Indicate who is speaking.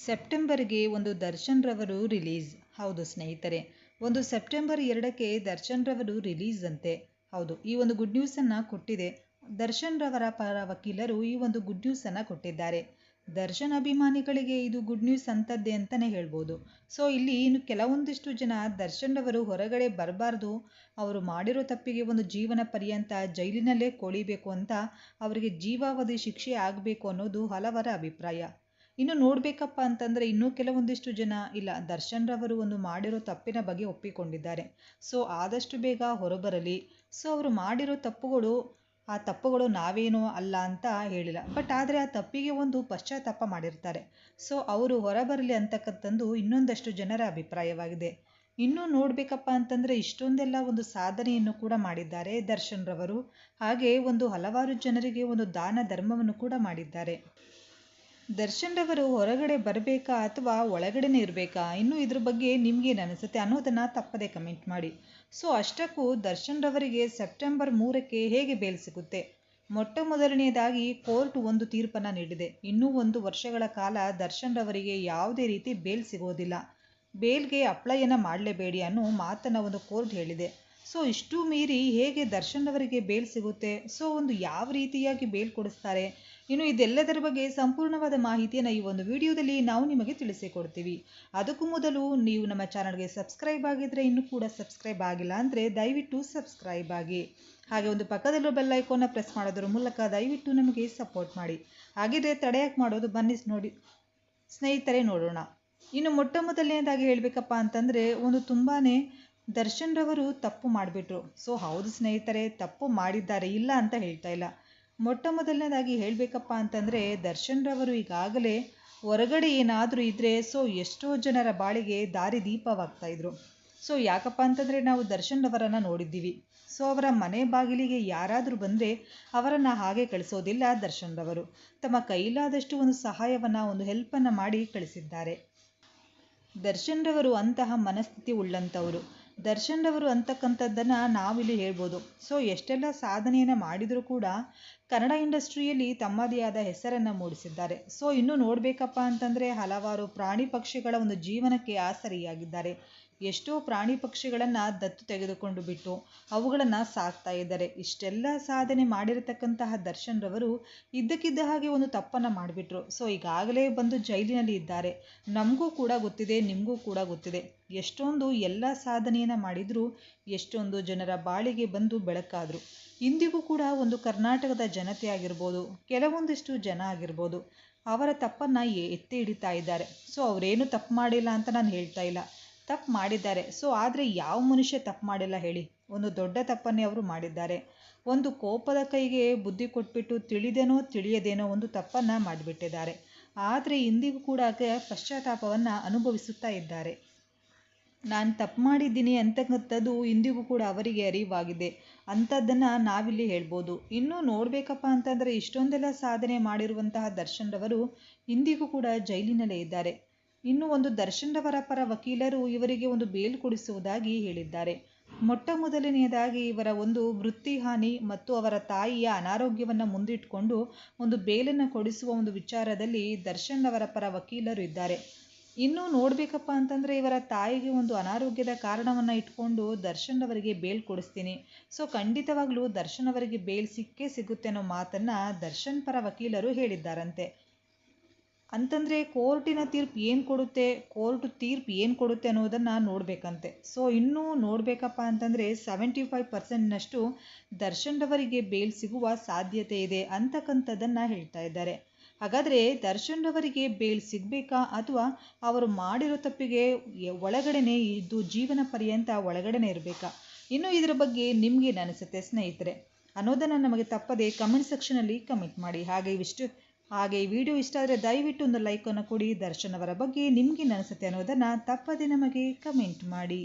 Speaker 1: ಸೆಪ್ಟೆಂಬರ್ಗೆ ಒಂದು ದರ್ಶನ್ ರವರು ರಿಲೀಸ್. ಹೌದು ಸ್ನೇಹಿತರೆ, ಒಂದು ಸೆಪ್ಟೆಂಬರ್ 2ಕ್ಕೆ ದರ್ಶನ್ ರವರು ರಿಲೀಸ್ ಅಂತೆ. ಹೌದು, ಈ ಒಂದು ಗುಡ್ ನ್ಯೂಸನ್ನು ಕೊಟ್ಟಿದೆ. ದರ್ಶನ್ ರವರ ಪರ ವಕೀಲರು ಈ ಒಂದು ಗುಡ್ ನ್ಯೂಸನ್ನು ಕೊಟ್ಟಿದ್ದಾರೆ. ದರ್ಶನ್ ಅಭಿಮಾನಿಗಳಿಗೆ ಇದು ಗುಡ್ ನ್ಯೂಸ್ ಅಂತದ್ದೇ ಅಂತಲೇ ಹೇಳ್ಬೋದು. ಸೊ ಇಲ್ಲಿ ಇನ್ನು ಕೆಲವೊಂದಿಷ್ಟು ಜನ ದರ್ಶನ್ ರವರು ಹೊರಗಡೆ ಬರಬಾರ್ದು, ಅವರು ಮಾಡಿರೋ ತಪ್ಪಿಗೆ ಒಂದು ಜೀವನ ಪರ್ಯಂತ ಜೈಲಿನಲ್ಲೇ ಕೊಳಿಬೇಕು ಅಂತ, ಅವರಿಗೆ ಜೀವಾವಧಿ ಶಿಕ್ಷೆ ಆಗಬೇಕು ಅನ್ನೋದು ಹಲವರ ಅಭಿಪ್ರಾಯ. ಇನ್ನು ನೋಡಬೇಕಪ್ಪ ಅಂತಂದರೆ ಇನ್ನೂ ಕೆಲವೊಂದಿಷ್ಟು ಜನ ಇಲ್ಲ, ದರ್ಶನ್ ರವರು ಒಂದು ಮಾಡಿರೋ ತಪ್ಪಿನ ಬಗ್ಗೆ ಒಪ್ಪಿಕೊಂಡಿದ್ದಾರೆ. ಸೊ ಆದಷ್ಟು ಬೇಗ ಹೊರಬರಲಿ. ಸೊ ಅವರು ಮಾಡಿರೋ ಆ ತಪ್ಪುಗಳು ನಾವೇನೋ ಅಲ್ಲ ಅಂತ ಹೇಳಿಲ್ಲ, ಬಟ್ ಆದರೆ ಆ ತಪ್ಪಿಗೆ ಒಂದು ಪಶ್ಚಾತ್ತಾಪ ಮಾಡಿರ್ತಾರೆ. ಸೊ ಅವರು ಹೊರಬರಲಿ ಅಂತಕ್ಕಂಥದ್ದು ಇನ್ನೊಂದಷ್ಟು ಜನರ ಅಭಿಪ್ರಾಯವಾಗಿದೆ. ಇನ್ನೂ ನೋಡಬೇಕಪ್ಪ ಅಂತಂದರೆ ಇಷ್ಟೊಂದೆಲ್ಲ ಒಂದು ಸಾಧನೆಯನ್ನು ಕೂಡ ಮಾಡಿದ್ದಾರೆ ದರ್ಶನ್ ರವರು. ಹಾಗೆ ಒಂದು ಹಲವಾರು ಜನರಿಗೆ ಒಂದು ದಾನ ಧರ್ಮವನ್ನು ಕೂಡ ಮಾಡಿದ್ದಾರೆ. ದರ್ಶನ್ ರವರು ಹೊರಗಡೆ ಬರಬೇಕಾ ಅಥವಾ ಒಳಗಡೆನೇ ಇರಬೇಕಾ, ಇನ್ನು ಇದ್ರ ಬಗ್ಗೆ ನಿಮ್ಗೇನು ಅನಿಸುತ್ತೆ ಅನ್ನೋದನ್ನು ತಪ್ಪದೇ ಕಮೆಂಟ್ ಮಾಡಿ. ಸೊ ಅಷ್ಟಕ್ಕೂ ದರ್ಶನ್ ರವರಿಗೆ ಸೆಪ್ಟೆಂಬರ್ 3ಕ್ಕೆ ಹೇಗೆ ಬೇಲ್ ಸಿಗುತ್ತೆ? ಮೊಟ್ಟ ಮೊದಲನೆಯದಾಗಿ ಕೋರ್ಟ್ ಒಂದು ತೀರ್ಪನ್ನು ನೀಡಿದೆ. ಇನ್ನೂ 1 ವರ್ಷಗಳ ಕಾಲ ದರ್ಶನ್ ರವರಿಗೆ ಯಾವುದೇ ರೀತಿ ಬೇಲ್ ಸಿಗೋದಿಲ್ಲ. ಬೇಲ್ಗೆ ಅಪ್ಲೈಯನ್ನು ಮಾಡಲೇಬೇಡಿ ಅನ್ನೋ ಮಾತನ್ನು ಒಂದು ಕೋರ್ಟ್ ಹೇಳಿದೆ. ಸೊ ಇಷ್ಟು ಮೀರಿ ಹೇಗೆ ದರ್ಶನ್ ರವರಿಗೆ ಬೇಲ್ ಸಿಗುತ್ತೆ? ಸೊ ಒಂದು ಯಾವ ರೀತಿಯಾಗಿ ಬೇಲ್ ಕೊಡಿಸ್ತಾರೆ? ಇನ್ನು ಇದೆಲ್ಲದರ ಬಗ್ಗೆ ಸಂಪೂರ್ಣವಾದ ಮಾಹಿತಿಯನ್ನು ಈ ಒಂದು ವಿಡಿಯೋದಲ್ಲಿ ನಾವು ನಿಮಗೆ ತಿಳಿಸಿಕೊಡ್ತೀವಿ. ಅದಕ್ಕೂ ಮೊದಲು ನೀವು ನಮ್ಮ ಚಾನಲ್ಗೆ ಸಬ್ಸ್ಕ್ರೈಬ್ ಆಗಿದ್ದರೆ, ಇನ್ನೂ ಕೂಡ ಸಬ್ಸ್ಕ್ರೈಬ್ ಆಗಿಲ್ಲ ಅಂದರೆ ದಯವಿಟ್ಟು ಸಬ್ಸ್ಕ್ರೈಬ್ ಆಗಿ. ಹಾಗೆ ಒಂದು ಪಕ್ಕದಲ್ಲೂ ಬೆಲ್ ಐಕಾನ್ನ ಪ್ರೆಸ್ ಮಾಡೋದ್ರ ಮೂಲಕ ದಯವಿಟ್ಟು ನಮಗೆ ಸಪೋರ್ಟ್ ಮಾಡಿ. ಹಾಗಿದ್ರೆ ತಡೆಯಕ್ಕೆ ಮಾಡೋದು ಬನ್ನಿ ನೋಡಿ ಸ್ನೇಹಿತರೆ, ನೋಡೋಣ. ಇನ್ನು ಮೊಟ್ಟ ಮೊದಲನೇದಾಗಿ ಹೇಳಬೇಕಪ್ಪ ಅಂತಂದರೆ ಒಂದು ತುಂಬಾ ದರ್ಶನ್ ರವರು ತಪ್ಪು ಮಾಡಿಬಿಟ್ರು. ಸೊ ಹೌದು ಸ್ನೇಹಿತರೆ, ತಪ್ಪು ಮಾಡಿದ್ದಾರೆ, ಇಲ್ಲ ಅಂತ ಹೇಳ್ತಾ ಇಲ್ಲ. ಮೊಟ್ಟ ಮೊದಲನೇದಾಗಿ ಹೇಳಬೇಕಪ್ಪ ಅಂತಂದರೆ ದರ್ಶನ್ ರವರು ಈಗಾಗಲೇ ಹೊರಗಡೆ ಏನಾದರೂ ಇದ್ದರೆ ಸೊ ಎಷ್ಟೋ ಜನರ ಬಾಳಿಗೆ ದಾರಿದೀಪವಾಗ್ತಾಯಿದ್ರು. ಸೊ ಯಾಕಪ್ಪ ಅಂತಂದರೆ ನಾವು ದರ್ಶನ್ ರವರನ್ನು ನೋಡಿದ್ದೀವಿ. ಸೊ ಅವರ ಮನೆ ಬಾಗಿಲಿಗೆ ಯಾರಾದರೂ ಬಂದರೆ ಅವರನ್ನು ಹಾಗೆ ಕಳಿಸೋದಿಲ್ಲ. ದರ್ಶನ್ ರವರು ತಮ್ಮ ಕೈಲಾದಷ್ಟು ಒಂದು ಸಹಾಯವನ್ನು, ಒಂದು ಹೆಲ್ಪನ್ನು ಮಾಡಿ ಕಳಿಸಿದ್ದಾರೆ. ದರ್ಶನ್ ರವರು ಅಂತಹ ಮನಸ್ಥಿತಿ ಉಳ್ಳಂಥವರು. ದರ್ಶನ್ ರವರು ಅಂತಕ್ಕಂಥದ್ದನ್ನು ನಾವಿಲ್ಲಿ ಹೇಳ್ಬೋದು. ಸೊ ಎಷ್ಟೆಲ್ಲ ಸಾಧನೆಯನ್ನು ಮಾಡಿದರೂ ಕೂಡ ಕನ್ನಡ ಇಂಡಸ್ಟ್ರಿಯಲ್ಲಿ ತಮ್ಮದೇ ಆದ ಹೆಸರನ್ನು ಮೂಡಿಸಿದ್ದಾರೆ. ಸೊ ಇನ್ನೂ ನೋಡಬೇಕಪ್ಪ ಅಂತಂದರೆ ಹಲವಾರು ಪ್ರಾಣಿ ಪಕ್ಷಿಗಳ ಒಂದು ಜೀವನಕ್ಕೆ ಆಸರಿಯಾಗಿದ್ದಾರೆ. ಎಷ್ಟೋ ಪ್ರಾಣಿ ಪಕ್ಷಿಗಳನ್ನು ದತ್ತು ತೆಗೆದುಕೊಂಡು ಬಿಟ್ಟು ಅವುಗಳನ್ನು ಸಾಕ್ತಾ ಇದ್ದಾರೆ. ಇಷ್ಟೆಲ್ಲ ಸಾಧನೆ ಮಾಡಿರತಕ್ಕಂತಹ ದರ್ಶನ್ ರವರು ಇದ್ದಕ್ಕಿದ್ದ ಹಾಗೆ ಒಂದು ತಪ್ಪನ್ನು ಮಾಡಿಬಿಟ್ರು. ಸೊ ಈಗಾಗಲೇ ಬಂದು ಜೈಲಿನಲ್ಲಿ ಇದ್ದಾರೆ. ನಮಗೂ ಕೂಡ ಗೊತ್ತಿದೆ, ನಿಮಗೂ ಕೂಡ ಗೊತ್ತಿದೆ. ಎಷ್ಟೊಂದು ಎಲ್ಲ ಸಾಧನೆಯನ್ನು ಮಾಡಿದರೂ ಎಷ್ಟೊಂದು ಜನರ ಬಾಳಿಗೆ ಬಂದು ಬೆಳಕಾದರು. ಇಂದಿಗೂ ಕೂಡ ಒಂದು ಕರ್ನಾಟಕದ ಜನತೆ ಆಗಿರ್ಬೋದು, ಕೆಲವೊಂದಿಷ್ಟು ಜನ ಆಗಿರ್ಬೋದು, ಅವರ ತಪ್ಪನ್ನು ಎತ್ತಿ ಹಿಡಿತಾ ಇದ್ದಾರೆ. ಸೊ ಅವರೇನು ತಪ್ಪು ಮಾಡಿಲ್ಲ ಅಂತ ನಾನು ಹೇಳ್ತಾ ಇಲ್ಲ, ತಪ್ಪು ಮಾಡಿದ್ದಾರೆ. ಸೊ ಆದರೆ ಯಾವ ಮನುಷ್ಯ ತಪ್ಪು ಮಾಡಿಲ್ಲ ಹೇಳಿ? ಒಂದು ದೊಡ್ಡ ತಪ್ಪನ್ನೇ ಅವರು ಮಾಡಿದ್ದಾರೆ. ಒಂದು ಕೋಪದ ಕೈಗೆ ಬುದ್ಧಿ ಕೊಟ್ಬಿಟ್ಟು ತಿಳಿದೇನೋ ತಿಳಿಯದೇನೋ ಒಂದು ತಪ್ಪನ್ನು ಮಾಡಿಬಿಟ್ಟಿದ್ದಾರೆ. ಆದರೆ ಇಂದಿಗೂ ಕೂಡ ಪಶ್ಚಾತ್ತಾಪವನ್ನು ಅನುಭವಿಸುತ್ತಾ ಇದ್ದಾರೆ. ನಾನು ತಪ್ಪು ಮಾಡಿದ್ದೀನಿ ಅಂತಕ್ಕಂಥದ್ದು ಇಂದಿಗೂ ಕೂಡ ಅವರಿಗೆ ಅರಿವಾಗಿದೆ. ಅಂಥದ್ದನ್ನು ನಾವಿಲ್ಲಿ ಹೇಳ್ಬೋದು. ಇನ್ನೂ ನೋಡಬೇಕಪ್ಪ ಅಂತಂದರೆ ಇಷ್ಟೊಂದೆಲ್ಲ ಸಾಧನೆ ಮಾಡಿರುವಂತಹ ದರ್ಶನ್ ರವರು ಇಂದಿಗೂ ಕೂಡ ಜೈಲಿನಲ್ಲೇ ಇದ್ದಾರೆ. ಇನ್ನು ಒಂದು ದರ್ಶನ್ ರವರ ಪರ ವಕೀಲರು ಇವರಿಗೆ ಒಂದು ಬೇಲ್ ಕೊಡಿಸುವುದಾಗಿ ಹೇಳಿದ್ದಾರೆ. ಮೊಟ್ಟ ಮೊದಲನೆಯದಾಗಿ ಇವರ ಒಂದು ವೃತ್ತಿ ಹಾನಿ ಮತ್ತು ಅವರ ತಾಯಿಯ ಅನಾರೋಗ್ಯವನ್ನು ಮುಂದಿಟ್ಟುಕೊಂಡು ಒಂದು ಬೇಲನ್ನು ಕೊಡಿಸುವ ಒಂದು ವಿಚಾರದಲ್ಲಿ ದರ್ಶನ್ ರವರ ಪರ ವಕೀಲರು ಇದ್ದಾರೆ. ಇನ್ನೂ ನೋಡಬೇಕಪ್ಪ ಅಂತಂದರೆ ಇವರ ತಾಯಿಗೆ ಒಂದು ಅನಾರೋಗ್ಯದ ಕಾರಣವನ್ನು ಇಟ್ಕೊಂಡು ದರ್ಶನ್ ಅವರಿಗೆ ಬೇಲ್ ಕೊಡಿಸ್ತೀನಿ, ಸೊ ಖಂಡಿತವಾಗ್ಲೂ ದರ್ಶನ್ ಅವರಿಗೆ ಬೇಲ್ ಸಿಕ್ಕೇ ಸಿಗುತ್ತೆ ಅನ್ನೋ ಮಾತನ್ನು ದರ್ಶನ್ ಪರ ವಕೀಲರು ಹೇಳಿದ್ದಾರಂತೆ. ಅಂತಂದರೆ ಕೋರ್ಟಿನ ತೀರ್ಪು ಏನು ಕೊಡುತ್ತೆ, ಕೋರ್ಟ್ ತೀರ್ಪು ಏನು ಕೊಡುತ್ತೆ ಅನ್ನೋದನ್ನು ನೋಡಬೇಕಂತೆ. ಸೊ ಇನ್ನೂ ನೋಡಬೇಕಪ್ಪ ಅಂತಂದರೆ 75% ದರ್ಶನ್ ರವರಿಗೆ ಬೇಲ್ ಸಿಗುವ ಸಾಧ್ಯತೆ ಇದೆ ಅಂತಕ್ಕಂಥದ್ದನ್ನು ಹೇಳ್ತಾ ಇದ್ದಾರೆ. ಹಾಗಾದರೆ ದರ್ಶನ್ ರವರಿಗೆ ಬೇಲ್ ಸಿಗಬೇಕಾ ಅಥವಾ ಅವರು ಮಾಡಿರೋ ತಪ್ಪಿಗೆ ಒಳಗಡೆನೇ ಇದ್ದು ಜೀವನ ಪರ್ಯಂತ ಒಳಗಡೆನೇ ಇರಬೇಕಾ? ಇನ್ನು ಇದರ ಬಗ್ಗೆ ನಿಮಗೇನು ಅನಿಸುತ್ತೆ ಸ್ನೇಹಿತರೆ ಅನ್ನೋದನ್ನು ನಮಗೆ ತಪ್ಪದೆ ಕಮೆಂಟ್ ಸೆಕ್ಷನಲ್ಲಿ ಕಮೆಂಟ್ ಮಾಡಿ. ಹಾಗೆ ಈ ವಿಡಿಯೋ ಇಷ್ಟ ಆದರೆ ದಯವಿಟ್ಟು ಒಂದು ಲೈಕನ್ನು ಕೊಡಿ. ದರ್ಶನ್ ಅವರ ಬಗ್ಗೆ ನಿಮಗೇನು ಅನಿಸುತ್ತೆ ಅನ್ನೋದನ್ನು ತಪ್ಪದೆ ನಮಗೆ ಕಮೆಂಟ್ ಮಾಡಿ.